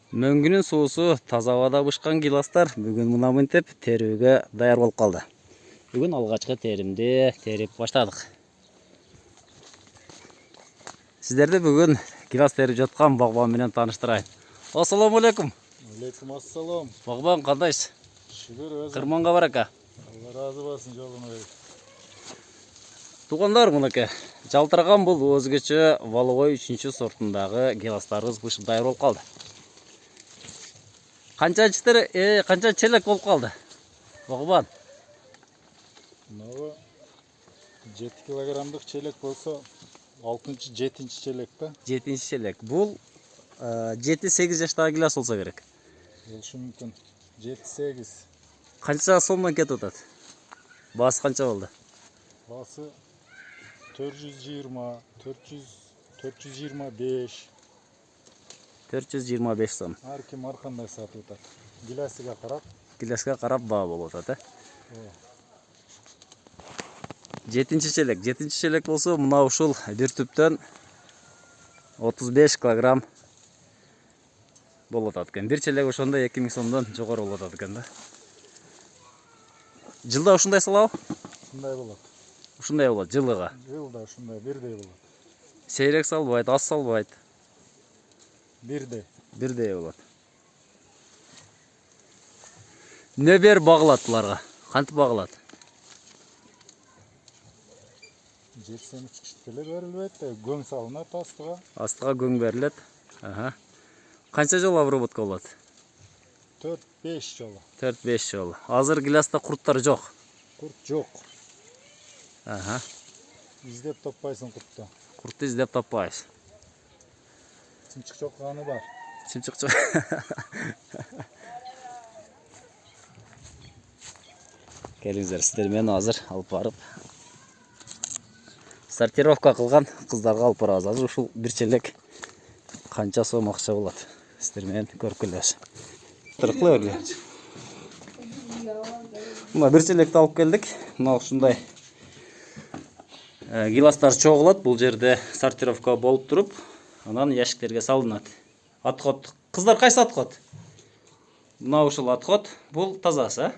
Мөңгүнүн суусу таза абада бышкан гиластар бүгүн мына мынтип терүүгө даяр болуп калды. Бүгүн алгачкы теримди терип баштадык. Сиздерди бүгүн гилас терип жаткан багбан менен тааныштырайын. Ассаламу алейкум. Алейкум ассалам. Багбан кандайсыз? Шүгүр өзү. Кырманга барака. Алла разы болсун жолуңа. Туугандар, мынакей жалтыраган бул өзгөчө воловой 3 сортундагы гиластарыбыз бышып даяр болуп калды. Канча челек болуп калды? Багбан. Мына 7 килограммдык челек болсо 6-7 челек да. 7 челек. Бул 7-8 жаштагы гилас болсо керек. Болушу мүмкүн. 7-8. Канча сомдон кетип атат? Баасы канча болду? Баасы 420, 425. 425 сом. Ар ким ар кандай сатып атат. Гиласыга карап. Гиласка карап баа болуп атат, 7 челек. 7 челек болсо мына ушул бир түптөн 35 килограмм болуп атат экен. Бир челек ошондо 2000 сомдон жогору болуп атат экен да. Жылда ушундай салабы? Ушундай болот. Ушундай болот жылыга. Жылда ушундай бирдей болот. Сейрек салбайт, аз салбайт. Бирдей. Бирдей болот. Не бер багылат буларга? Кантип багылат? Жерсен учкучуп келе берилбейт да, көң салынат астыга. Астыга көң берилет. Канча жолу обработка болот? 4-5 жолу. 4-5 жолу. Азыр гиласта курттар жок. Курт жок. Ага. Издеп таппайсың куртты. Куртты издеп таппайсыз. Чымчык чокканы бар. Чымчык жок. Келиңиздер, сиздер мени азыр алып барып сортировка кылган кыздарга алып барабыз. Азыр ушул бир челек канча сом акча болот? Сиздер менен көрүп келебиз. Кыла бергиле. Мына бир челекти алып келдик. Мына ушундай гиластар чогулат. Бул жерде сортировка болуп туруп, анан ящиктерге салынат. Отход. Кыздар кайсы отход? Мына ушул отход. Бул тазасы, а?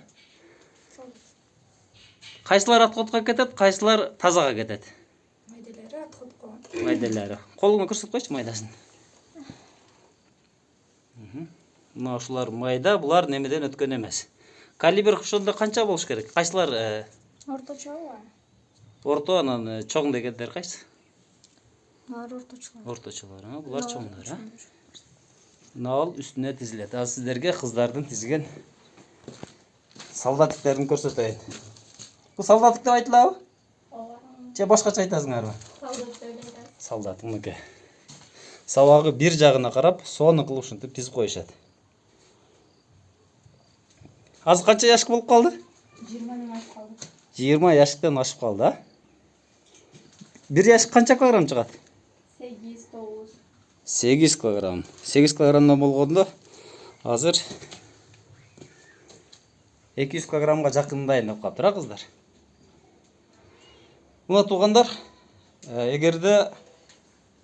Кайсылар отходко кетет, кайсылар тазага кетет? Майдалары отходко. Майдалары. Колуңа көрсөтүп койчу майдасын. Мына ушулар майда, булар немеден өткөн эмес. Калибр ошондо канча болуш керек? Кайсылар Орточо. орто, анан чоң дегендер кайсы? Алар орточолор. Орточолор, булар чоңдор, Мына ал үстүнө тизилет. Аз сиздерге кыздардын тизген солдатиктерин көрсөтөйүн. Бул солдатик деп айтылабы? Же башкача айтасыңарбы? Солдат, мынакей. Сабагы бир жагына карап, сону кылып ушинтип тизип коюшат. Азыр канча яшык болуп калды? 20 ашып калды. 20 яшыктан ашып калды, а? Бир яшык канча килограмм чыгат? 8-9. 8 килограмм. 8 килограммдан болгондо азыр 200 килограммга жакындайын деп калыптыр, а кыздар? Мына туугандар, эгерде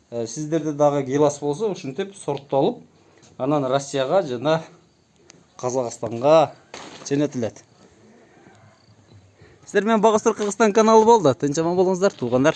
сиздерде дагы гилас болсо, ушинтип сорттолуп, анан Россияга жана Казакстанга жөнөтүлөт. Сиздер менен Багыстыр Кыргызстан каналы болду. Тынч аман болуңуздар, туугандар.